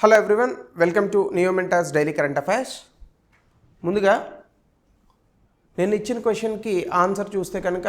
Hello everyone, welcome to నియోమెంటాస్ daily current affairs. ముందుగా నేను ఇచ్చిన క్వశ్చన్కి ఆన్సర్ చూస్తే కనుక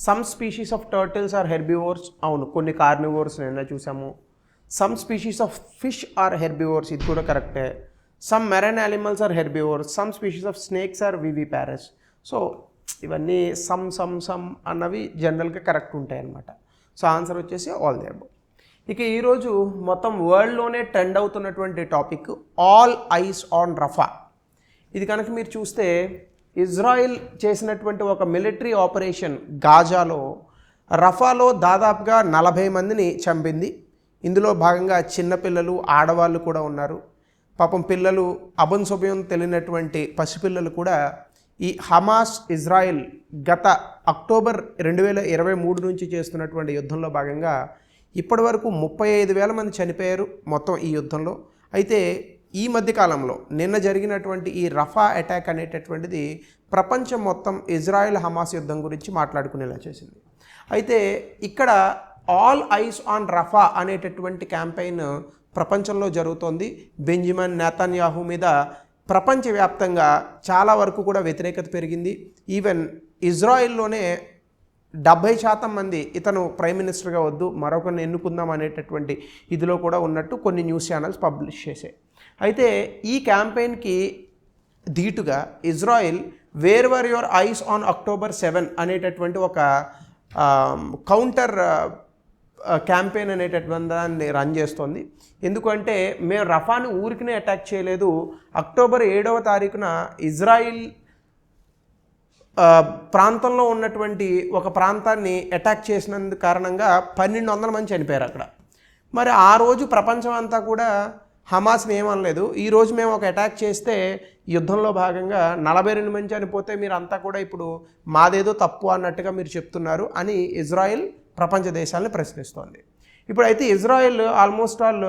some species of turtles are herbivores. అవును, కొన్ని కార్నివోర్స్ నిన్న చూసాము. Some species of fish are herbivores, ఇది కూడా కరెక్టే. Some marine animals are herbivores. Some species of snakes are viviparous. So ఇవన్నీ సమ్ అన్నవి జనరల్గా కరెక్ట్ ఉంటాయి అన్నమాట. సో ఆన్సర్ వచ్చేసి ఆల్ ది అబౌవ్. ఇక ఈరోజు మొత్తం వరల్డ్లోనే ట్రెండ్ అవుతున్నటువంటి టాపిక్ ఆల్ ఐస్ ఆన్ రఫా. ఇది కనుక మీరు చూస్తే ఇజ్రాయిల్ చేసినటువంటి ఒక మిలిటరీ ఆపరేషన్ గాజాలో రఫాలో దాదాపుగా 40 మందిని చంపింది. ఇందులో భాగంగా చిన్నపిల్లలు, ఆడవాళ్ళు కూడా ఉన్నారు. పాపం పిల్లలు, అభంశుభ్యం తెలియనటువంటి పసిపిల్లలు కూడా ఈ హమాస్ ఇజ్రాయిల్ గత అక్టోబర్ 2023 నుంచి చేస్తున్నటువంటి యుద్ధంలో భాగంగా ఇప్పటి వరకు 35,000 మంది చనిపోయారు మొత్తం ఈ యుద్ధంలో. అయితే ఈ మధ్యకాలంలో నిన్న జరిగినటువంటి ఈ రఫా అటాక్ అనేటటువంటిది ప్రపంచం మొత్తం ఇజ్రాయెల్ హమాస్ యుద్ధం గురించి మాట్లాడుకునేలా చేసింది. అయితే ఇక్కడ ఆల్ ఐస్ ఆన్ రఫా అనేటటువంటి క్యాంపెయిన్ ప్రపంచంలో జరుగుతోంది. బెంజమిన్ నెతన్యాహు మీద ప్రపంచవ్యాప్తంగా చాలా వరకు కూడా వ్యతిరేకత పెరిగింది. ఈవెన్ ఇజ్రాయిల్లోనే 70% మంది ఇతను ప్రైమ్ మినిస్టర్గా వద్దు, మరొకరిని ఎన్నుకుందాం అనేటటువంటి ఇదిలో కూడా ఉన్నట్టు కొన్ని న్యూస్ ఛానల్స్ పబ్లిష్ చేశాయి. అయితే ఈ క్యాంపెయిన్కి ధీటుగా Israel where were your eyes on October 7 అనేటటువంటి ఒక కౌంటర్ క్యాంపెయిన్ అనేటటువంటి దాన్ని రన్ చేస్తోంది. ఎందుకంటే మేము రఫాని ఊరికినే అటాక్ చేయలేదు, అక్టోబర్ 7వ తారీఖున ఇజ్రాయిల్ ప్రాంతంలో ఉన్నటువంటి ఒక ప్రాంతాన్ని అటాక్ చేసినందు కారణంగా 1,200 మంది చనిపోయారు అక్కడ. మరి ఆ రోజు ప్రపంచం అంతా కూడా హమాస్ని ఏమనలేదు. ఈరోజు మేము ఒక అటాక్ చేస్తే యుద్ధంలో భాగంగా 42 మంది చనిపోతే మీరు అంతా కూడా ఇప్పుడు మాదేదో తప్పు అన్నట్టుగా మీరు చెప్తున్నారు అని ఇజ్రాయెల్ ప్రపంచ దేశాలను ప్రశ్నిస్తోంది. ఇప్పుడైతే ఇజ్రాయెల్ ఆల్మోస్ట్ ఆల్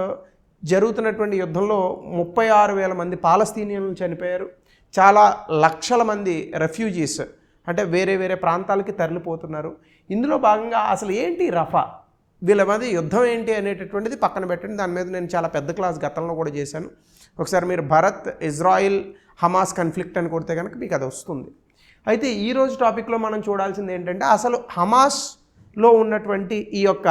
జరుగుతున్నటువంటి యుద్ధంలో 36,000 మంది పాలస్తీనియన్లు చనిపోయారు. చాలా లక్షల మంది రెఫ్యూజీస్ అంటే వేరే వేరే ప్రాంతాలకి తరలిపోతున్నారు. ఇందులో భాగంగా అసలు ఏంటి రఫా, వీళ్ళ మధ్య యుద్ధం ఏంటి అనేటటువంటిది పక్కన పెట్టండి. దాని మీద నేను చాలా పెద్ద క్లాస్ గతంలో కూడా చేశాను. ఒకసారి మీరు భారత్ ఇజ్రాయిల్ హమాస్ కాన్ఫ్లిక్ట్ అని కొడితే కనుక మీకు అది వస్తుంది. అయితే ఈరోజు టాపిక్లో మనం చూడాల్సింది ఏంటంటే అసలు హమాస్లో ఉన్నటువంటి ఈ యొక్క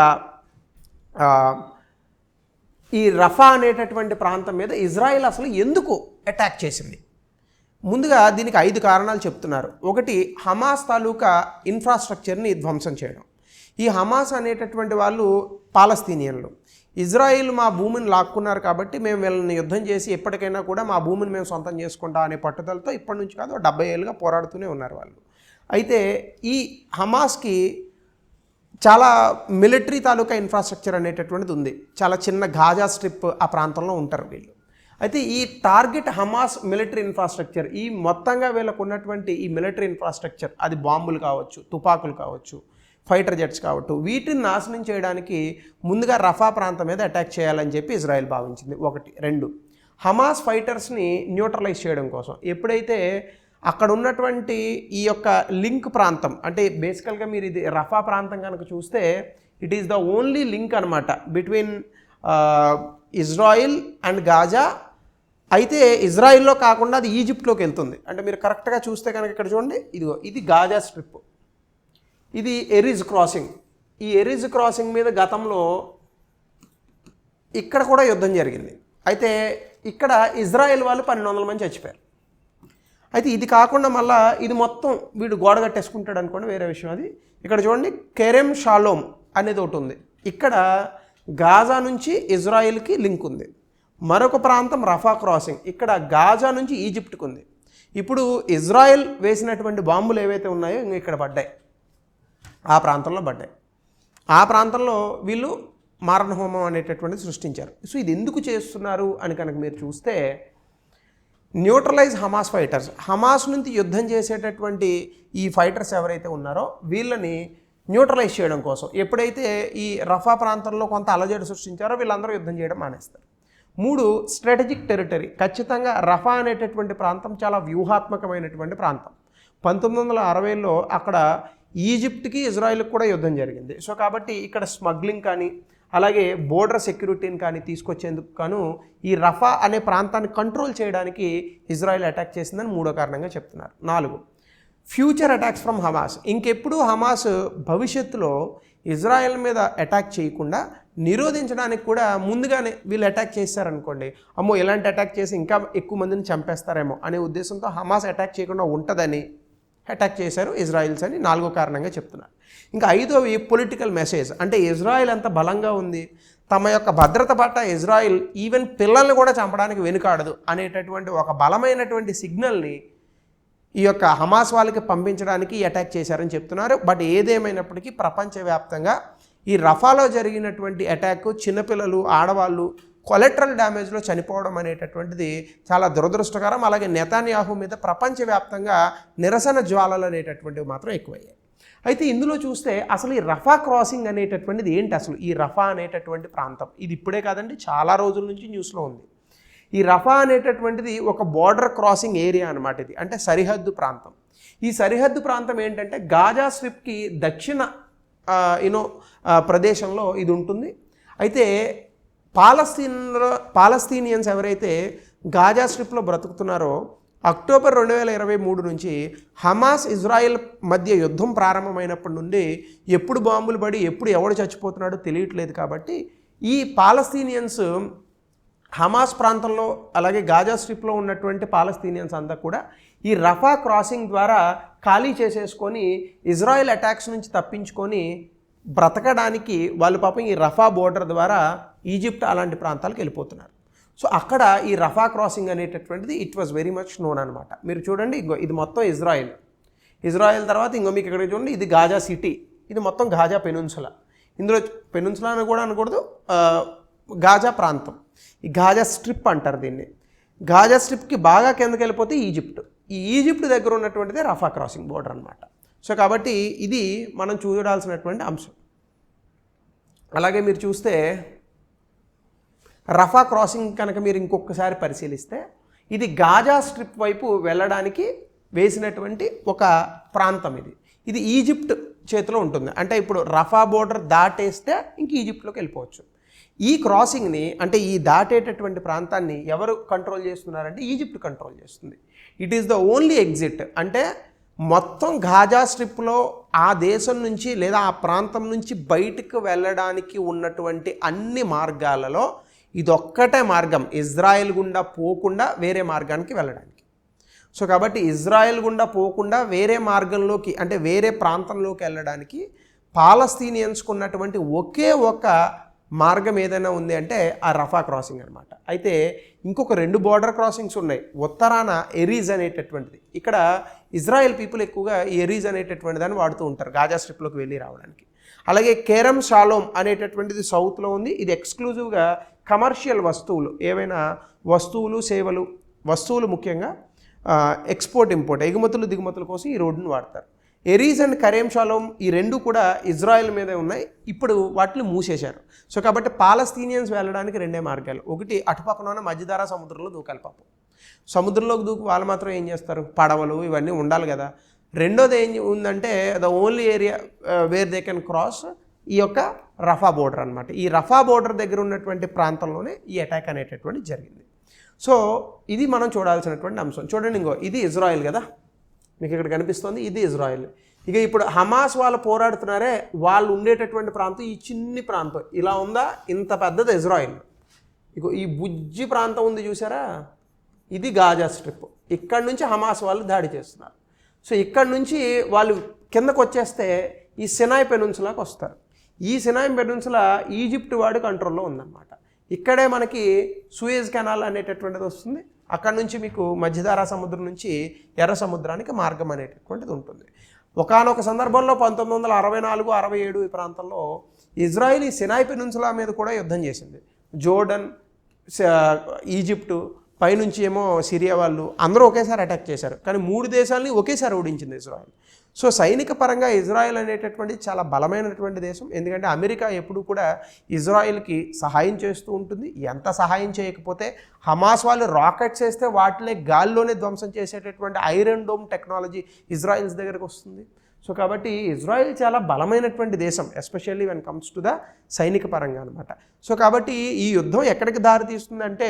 ఈ రఫా అనేటటువంటి ప్రాంతం మీద ఇజ్రాయిల్ అసలు ఎందుకు అటాక్ చేసింది. ముందుగా దీనికి 5 కారణాలు చెప్తున్నారు. ఒకటి, హమాస్ తాలూకా ఇన్ఫ్రాస్ట్రక్చర్ని ధ్వంసం చేయడం. ఈ హమాస్ అనేటటువంటి వాళ్ళు పాలస్తీనియన్లు. ఇజ్రాయిల్ మా భూమిని లాక్కున్నారు కాబట్టి మేము వీళ్ళని యుద్ధం చేసి ఎప్పటికైనా కూడా మా భూమిని మేము సొంతం చేసుకుంటాం అనే పట్టుదలతో ఇప్పటి నుంచి కాదు 70 ఏళ్ళుగా పోరాడుతూనే ఉన్నారు వాళ్ళు. అయితే ఈ హమాస్కి చాలా మిలిటరీ తాలూకా ఇన్ఫ్రాస్ట్రక్చర్ అనేటటువంటిది ఉంది. చాలా చిన్న గాజా స్ట్రిప్ ఆ ప్రాంతంలో ఉంటారు వీళ్ళు. అయితే ఈ టార్గెట్ హమాస్ మిలిటరీ ఇన్ఫ్రాస్ట్రక్చర్, ఈ మొత్తంగా వీళ్ళకు ఉన్నటువంటి ఈ మిలిటరీ ఇన్ఫ్రాస్ట్రక్చర్, అది బాంబులు కావచ్చు, తుపాకులు కావచ్చు, ఫైటర్ జెట్స్ కావచ్చు, వీటిని నాశనం చేయడానికి ముందుగా రఫా ప్రాంతం మీద అటాక్ చేయాలని చెప్పి ఇజ్రాయెల్ భావించింది. 1. 2, హమాస్ ఫైటర్స్ని న్యూట్రలైజ్ చేయడం కోసం ఎప్పుడైతే అక్కడ ఉన్నటువంటి ఈ యొక్క లింక్ ప్రాంతం, అంటే బేసికల్గా మీరు ఇది రఫా ప్రాంతం కనుక చూస్తే it is the only link అనమాట బిట్వీన్ ఇజ్రాయిల్ అండ్ గాజా. అయితే ఇజ్రాయిల్లో కాకుండా అది ఈజిప్ట్లోకి వెళ్తుంది. అంటే మీరు కరెక్ట్గా చూస్తే కనుక ఇక్కడ చూడండి, ఇదిగో ఇది గాజా స్ట్రిప్, ఇది ఎరిజ్ క్రాసింగ్. ఈ ఎరిజ్ క్రాసింగ్ మీద గతంలో ఇక్కడ కూడా యుద్ధం జరిగింది. అయితే ఇక్కడ ఇజ్రాయెల్ వాళ్ళు 1,200 మంది చచ్చిపోయారు. అయితే ఇది కాకుండా మళ్ళీ ఇది మొత్తం వీడు గోడ కట్టేసుకుంటాడు అనుకోండి, వేరే విషయం అది. ఇక్కడ చూడండి, కెరెమ్ షాలోమ్ అనేది ఒకటి ఉంది. ఇక్కడ గాజా నుంచి ఇజ్రాయిల్కి లింక్ ఉంది. మరొక ప్రాంతం రఫా క్రాసింగ్, ఇక్కడ గాజా నుంచి ఈజిప్ట్కి ఉంది. ఇప్పుడు ఇజ్రాయెల్ వేసినటువంటి బాంబులు ఏవైతే ఉన్నాయో ఇక్కడ పడ్డాయి, ఆ ప్రాంతంలో పడ్డాయి. ఆ ప్రాంతంలో వీళ్ళు మారణహోమం అనేటటువంటిది సృష్టించారు. సో ఇది ఎందుకు చేస్తున్నారు అని కనుక మీరు చూస్తే, న్యూట్రలైజ్ హమాస్ ఫైటర్స్, హమాస్ నుంచి యుద్ధం చేసేటటువంటి ఈ ఫైటర్స్ ఎవరైతే ఉన్నారో వీళ్ళని న్యూట్రలైజ్ చేయడం కోసం. ఎప్పుడైతే ఈ రఫా ప్రాంతంలో కొంత అలజడి సృష్టించారో వీళ్ళందరూ యుద్ధం చేయడం మానేస్తారు. 3, స్ట్రాటజిక్ టెరిటరీ. ఖచ్చితంగా రఫా అనేటటువంటి ప్రాంతం చాలా వ్యూహాత్మకమైనటువంటి ప్రాంతం. 1960లో అక్కడ ఈజిప్ట్కి ఇజ్రాయిల్కి కూడా యుద్ధం జరిగింది. సో కాబట్టి ఇక్కడ స్మగ్లింగ్ కానీ అలాగే బోర్డర్ సెక్యూరిటీని కానీ తీసుకొచ్చేందుకు గాను ఈ రఫా అనే ప్రాంతాన్ని కంట్రోల్ చేయడానికి ఇజ్రాయెల్ అటాక్ చేసిందని మూడో కారణంగా చెప్తున్నారు. 4, ఫ్యూచర్ అటాక్స్ ఫ్రమ్ హమాస్. ఇంకెప్పుడు హమాస్ భవిష్యత్తులో ఇజ్రాయెల్ మీద అటాక్ చేయకుండా నిరోధించడానికి కూడా ముందుగానే వీళ్ళు అటాక్ చేశారనుకోండి, అమ్మో ఇలాంటి అటాక్ చేసి ఇంకా ఎక్కువ మందిని చంపేస్తారేమో అనే ఉద్దేశంతో హమాస్ అటాక్ చేయకుండా ఉంటుందని అటాక్ చేశారు ఇజ్రాయిల్స్ అని 4వ కారణంగా చెప్తున్నారు. ఇంకా 5వది పొలిటికల్ మెసేజ్. అంటే ఇజ్రాయిల్ ఎంత బలంగా ఉంది, తమ యొక్క భద్రత పట్ల ఇజ్రాయిల్ ఈవెన్ పిల్లల్ని కూడా చంపడానికి వెనుకాడదు అనేటటువంటి ఒక బలమైనటువంటి సిగ్నల్ని ఈ యొక్క హమాస్ వాళ్ళకి పంపించడానికి అటాక్ చేశారని చెప్తున్నారు. బట్ ఏదేమైనప్పటికీ ప్రపంచవ్యాప్తంగా ఈ రఫాలో జరిగినటువంటి అటాక్ చిన్నపిల్లలు, ఆడవాళ్ళు కొలెటరల్ డ్యామేజ్లో చనిపోవడం అనేటటువంటిది చాలా దురదృష్టకరం. అలాగే నెతన్యాహు మీద ప్రపంచవ్యాప్తంగా నిరసన జ్వాలలు అనేటటువంటివి మాత్రం ఎక్కువయ్యాయి. అయితే ఇందులో చూస్తే అసలు ఈ రఫా క్రాసింగ్ అనేటటువంటిది ఏంటి, అసలు ఈ రఫా అనేటటువంటి ప్రాంతం ఇది ఇప్పుడే కాదండి, చాలా రోజుల నుంచి న్యూస్లో ఉంది. ఈ రఫా అనేటటువంటిది ఒక బార్డర్ క్రాసింగ్ ఏరియా అనమాట. ఇది అంటే సరిహద్దు ప్రాంతం. ఈ సరిహద్దు ప్రాంతం ఏంటంటే గాజా స్ట్రిప్కి దక్షిణ ప్రదేశంలో ఇది ఉంటుంది. అయితే పాలస్తీనియన్స్ ఎవరైతే గాజా స్ట్రిప్లో బ్రతుకుతున్నారో అక్టోబర్ 2023 నుంచి హమాస్ ఇజ్రాయెల్ మధ్య యుద్ధం ప్రారంభమైనప్పటి నుండి ఎప్పుడు బాంబులు పడి ఎప్పుడు ఎవడు చచ్చిపోతున్నాడో తెలియట్లేదు. కాబట్టి ఈ పాలస్తీనియన్స్ హమాస్ ప్రాంతంలో అలాగే గాజా స్ట్రిప్లో ఉన్నటువంటి పాలస్తీనియన్స్ అంతా కూడా ఈ రఫా క్రాసింగ్ ద్వారా ఖాళీ చేసేసుకొని ఇజ్రాయెల్ అటాక్స్ నుంచి తప్పించుకొని బ్రతకడానికి వాళ్ళు పాపం ఈ రఫా బోర్డర్ ద్వారా ఈజిప్ట్ అలాంటి ప్రాంతాలకు వెళ్ళిపోతున్నారు. సో అక్కడ ఈ రఫా క్రాసింగ్ అనేటటువంటిది it was very much known అనమాట. మీరు చూడండి, ఇది మొత్తం ఇజ్రాయెల్ తర్వాత మీకు ఇక్కడ చూడండి, ఇది గాజా సిటీ, ఇది మొత్తం గాజా పెనున్సులా. ఇందులో పెనున్సులా అని కూడా అనకూడదు, గాజా ప్రాంతం, ఈ గాజా స్ట్రిప్ అంటారు దీన్ని. గాజా స్ట్రిప్కి బాగా కిందకి వెళ్ళిపోతే ఈజిప్ట్, ఈ ఈజిప్ట్ దగ్గర ఉన్నటువంటిదే రఫా క్రాసింగ్ బోర్డర్ అనమాట. సో కాబట్టి ఇది మనం చూడాల్సినటువంటి అంశం. అలాగే మీరు చూస్తే రఫా క్రాసింగ్ కనుక మీరు ఇంకొకసారి పరిశీలిస్తే ఇది గాజా స్ట్రిప్ వైపు వెళ్ళడానికి వేసినటువంటి ఒక ప్రాంతం. ఇది ఈజిప్ట్ చేతిలో ఉంటుంది. అంటే ఇప్పుడు రఫా బోర్డర్ దాటేస్తే ఇంక ఈజిప్ట్లోకి వెళ్ళిపోవచ్చు. ఈ క్రాసింగ్ని అంటే ఈ దాటేటటువంటి ప్రాంతాన్ని ఎవరు కంట్రోల్ చేస్తున్నారంటే ఈజిప్ట్ కంట్రోల్ చేస్తుంది. It is the only exit. అంటే మొత్తం గాజా స్ట్రిప్లో ఆ దేశం నుంచి లేదా ఆ ప్రాంతం నుంచి బయటకు వెళ్ళడానికి ఉన్నటువంటి అన్ని మార్గాలలో ఇదొక్కటే మార్గం, ఇజ్రాయెల్ గుండా పోకుండా వేరే మార్గానికి వెళ్ళడానికి. సో కాబట్టి ఇజ్రాయెల్ గుండా పోకుండా వేరే మార్గంలోకి అంటే వేరే ప్రాంతంలోకి వెళ్ళడానికి పాలస్తీనియన్స్కు ఉన్నటువంటి ఒకే ఒక మార్గం ఏదైనా ఉంది అంటే ఆ రఫా క్రాసింగ్ అనమాట. అయితే ఇంకొక 2 బార్డర్ క్రాసింగ్స్ ఉన్నాయి. ఉత్తరాన ఎరీజ్ అనేటటువంటిది, ఇక్కడ ఇజ్రాయెల్ పీపుల్ ఎక్కువగా ఈ ఎరీజ్ అనేటటువంటి దాన్ని వాడుతూ ఉంటారు గాజా స్ట్రిప్లోకి వెళ్ళి రావడానికి. అలాగే కేరమ్ షాలోమ్ అనేటటువంటిది సౌత్లో ఉంది. ఇది ఎక్స్క్లూజివ్గా కమర్షియల్ వస్తువులు, ఏవైనా వస్తువులు సేవలు, వస్తువులు ముఖ్యంగా ఎక్స్పోర్ట్ ఇంపోర్ట్ ఎగుమతులు దిగుమతుల కోసం ఈ రోడ్డును వాడతారు. ఎరీజ్ అండ్ కరేమ్ షాలోమ్ ఈ 2 కూడా ఇజ్రాయెల్ మీదే ఉన్నాయి. ఇప్పుడు వాటిని మూసేశారు. సో కాబట్టి పాలస్తీనియన్స్ వెళ్ళడానికి 2 మార్గాలు. ఒకటి అటుపక్కన ఉన్న మధ్యధరా సముద్రంలో దూకాలి. పాపం సముద్రంలోకి దూకి వాళ్ళు మాత్రం ఏం చేస్తారు, పడవలు ఇవన్నీ ఉండాలి కదా. రెండోది ఏం ఉందంటే the only area where they can cross ఈ యొక్క రఫా బోర్డర్ అనమాట. ఈ రఫా బోర్డర్ దగ్గర ఉన్నటువంటి ప్రాంతంలోనే ఈ అటాక్ అనేటటువంటి జరిగింది. సో ఇది మనం చూడాల్సినటువంటి అంశం. చూడండి, ఇది ఇజ్రాయెల్ కదా, మీకు ఇక్కడ కనిపిస్తుంది, ఇది ఇజ్రాయెల్. ఇక ఇప్పుడు హమాస్ వాళ్ళు పోరాడుతున్నారే, వాళ్ళు ఉండేటటువంటి ప్రాంతం ఈ చిన్ని ప్రాంతం ఇలా ఉందా, ఇంత పెద్దది ఇజ్రాయెల్. ఇక ఈ బుజ్జి ప్రాంతం ఉంది చూసారా, ఇది గాజా స్ట్రిప్. ఇక్కడ నుంచి హమాస్ వాళ్ళు దాడి చేస్తున్నారు. సో ఇక్కడ నుంచి వాళ్ళు కిందకు వచ్చేస్తే ఈ సినాయ్ పెనున్సులాకి వస్తారు. ఈ సినాయ్ పెనున్సులా ఈజిప్ట్ వాడి కంట్రోల్లో ఉందన్నమాట. ఇక్కడే మనకి సూయజ్ కెనాల్ అనేటటువంటిది వస్తుంది. అక్కడ నుంచి మీకు మధ్యధరా సముద్రం నుంచి ఎర్ర సముద్రానికి మార్గం అనేటటువంటిది ఉంటుంది. ఒకానొక సందర్భంలో 1964-67 ఈ ప్రాంతంలో ఇజ్రాయిల్ ఈ సినాయ్ పెనున్సులా మీద కూడా యుద్ధం చేసింది. జోర్డన్, ఈజిప్టు, పైనుంచి ఏమో సిరియా వాళ్ళు అందరూ ఒకేసారి అటాక్ చేశారు. కానీ 3 దేశాలని ఒకేసారి ఓడించింది ఇజ్రాయెల్. సో సైనిక పరంగా ఇజ్రాయెల్ అనేటటువంటి చాలా బలమైనటువంటి దేశం. ఎందుకంటే అమెరికా ఎప్పుడు కూడా ఇజ్రాయెల్కి సహాయం చేస్తూ ఉంటుంది. ఎంత సహాయం చేయకపోతే హమాస్ వాళ్ళు రాకెట్స్ వేస్తే వాటినే గాల్లోనే ధ్వంసం చేసేటటువంటి ఐరన్ డోమ్ టెక్నాలజీ ఇజ్రాయెల్స్ దగ్గరకు వస్తుంది. సో కాబట్టి ఇజ్రాయెల్ చాలా బలమైనటువంటి దేశం, especially when comes to the సైనిక పరంగా అనమాట. సో కాబట్టి ఈ యుద్ధం ఎక్కడికి దారి తీస్తుందంటే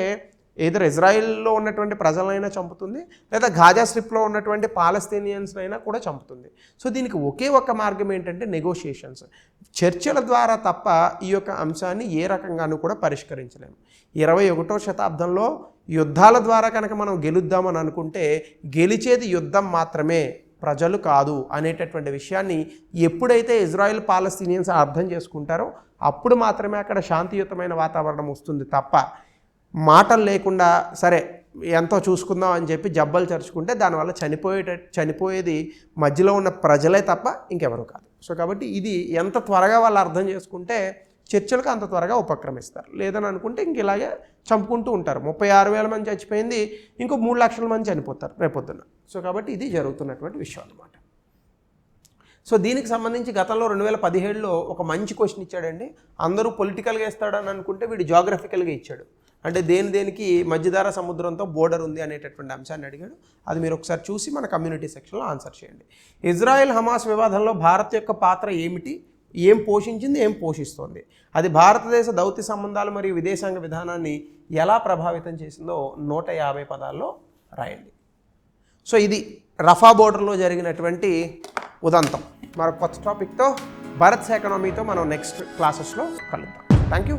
ఏదర్ ఇజ్రాయిల్లో ఉన్నటువంటి ప్రజలైనా చంపుతుంది, లేదా గాజా స్ట్రిప్లో ఉన్నటువంటి పాలస్తీనియన్స్నైనా కూడా చంపుతుంది. సో దీనికి ఒకే ఒక్క మార్గం ఏంటంటే నెగోషియేషన్స్, చర్చల ద్వారా తప్ప ఈ యొక్క అంశాన్ని ఏ రకంగానూ కూడా పరిష్కరించలేము. 21వ శతాబ్దంలో యుద్ధాల ద్వారా కనుక మనం గెలుద్దామని అనుకుంటే గెలిచేది యుద్ధం మాత్రమే, ప్రజలు కాదు అనేటటువంటి విషయాన్ని ఎప్పుడైతే ఇజ్రాయెల్ పాలస్తీనియన్స్ అర్థం చేసుకుంటారో అప్పుడు మాత్రమే అక్కడ శాంతియుతమైన వాతావరణం వస్తుంది తప్ప మాటలు లేకుండా సరే ఎంతో చూసుకుందాం అని చెప్పి జబ్బలు చరుచుకుంటే దానివల్ల చనిపోయేది మధ్యలో ఉన్న ప్రజలే తప్ప ఇంకెవరు కాదు. సో కాబట్టి ఇది ఎంత త్వరగా వాళ్ళు అర్థం చేసుకుంటే చర్చలకు అంత త్వరగా ఉపక్రమిస్తారు. లేదని అనుకుంటే ఇంక ఇలాగే చంపుకుంటూ ఉంటారు. 36,000 మంది చచ్చిపోయింది, ఇంకో 3 లక్షల మంది చనిపోతారు రేపొద్దున. సో కాబట్టి ఇది జరుగుతున్నటువంటి విషయం అన్నమాట. సో దీనికి సంబంధించి గతంలో 2017లో ఒక మంచి క్వశ్చన్ ఇచ్చాడండి. అందరూ పొలిటికల్గా ఇస్తాడని అనుకుంటే వీడు జాగ్రఫికల్గా ఇచ్చాడు. అంటే దేనికి మధ్యధరా సముద్రంతో బోర్డర్ ఉంది అనేటటువంటి అంశాన్ని అడిగాడు. అది మీరు ఒకసారి చూసి మన కమ్యూనిటీ సెక్షన్లో ఆన్సర్ చేయండి. ఇజ్రాయెల్ హమాస్ వివాదంలో భారత్ యొక్క పాత్ర ఏమిటి, ఏం పోషించింది, ఏం పోషిస్తోంది, అది భారతదేశ దౌత్య సంబంధాలు మరియు విదేశాంగ విధానాన్ని ఎలా ప్రభావితం చేసిందో 150 పదాల్లో రాయండి. సో ఇది రఫా బోర్డర్లో జరిగినటువంటి ఉదంతం. మరొక కొత్త టాపిక్తో భారత్ ఎకానమీతో మనం నెక్స్ట్ క్లాసెస్లో కలుద్దాం. Thank you.